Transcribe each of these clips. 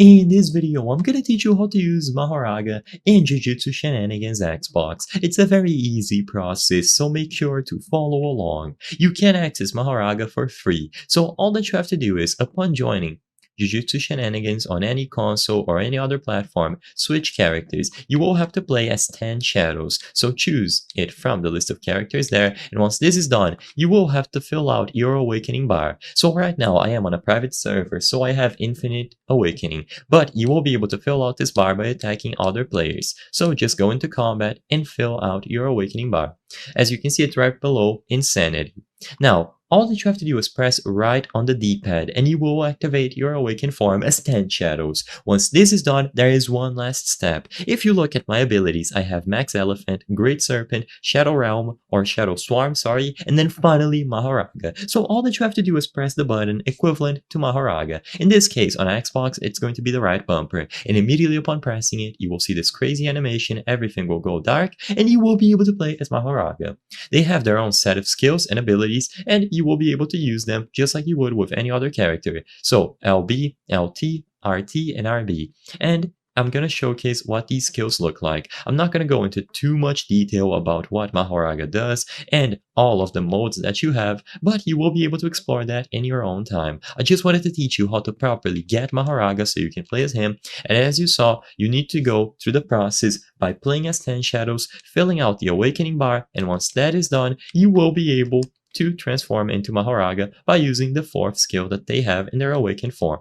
In this video, I'm gonna teach you how to use Mahoraga in Jujutsu Shenanigans Xbox. It's a very easy process, so make sure to follow along. You can access Mahoraga for free, so all that you have to do is, upon joining Jujutsu Shenanigans on any console or any other platform, switch characters. You will have to play as 10 shadows, so choose it from the list of characters there, and once this is done, you will have to fill out your awakening bar. So right now I am on a private server, so I have infinite awakening, but you will be able to fill out this bar by attacking other players. So just go into combat and fill out your awakening bar. As you can see, it's right below Insanity. Now, all that you have to do is press right on the D-pad and you will activate your awakened form as 10 shadows. Once this is done, there is one last step. If you look at my abilities, I have Max Elephant, Great Serpent, Shadow Realm, or Shadow Swarm, sorry, and then finally Mahoraga. So all that you have to do is press the button equivalent to Mahoraga. In this case, on Xbox, it's going to be the right bumper, and immediately upon pressing it, you will see this crazy animation, everything will go dark, and you will be able to play as Mahoraga. They have their own set of skills and abilities, and you will be able to use them just like you would with any other character. So LB, LT, RT, and RB. And I'm going to showcase what these skills look like. I'm not going to go into too much detail about what Mahoraga does and all of the modes that you have, but you will be able to explore that in your own time. I just wanted to teach you how to properly get Mahoraga so you can play as him, and as you saw, you need to go through the process by playing as 10 shadows, filling out the awakening bar, and once that is done, you will be able to transform into Mahoraga by using the 4th skill that they have in their awakened form.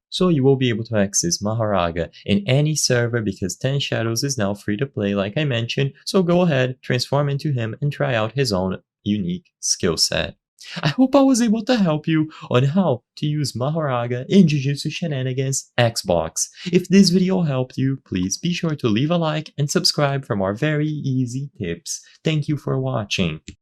So you will be able to access Mahoraga in any server because 10 Shadows is now free to play like I mentioned, so go ahead, transform into him and try out his own unique skill set. I hope I was able to help you on how to use Mahoraga in Jujutsu Shenanigans Xbox. If this video helped you, please be sure to leave a like and subscribe for more very easy tips. Thank you for watching.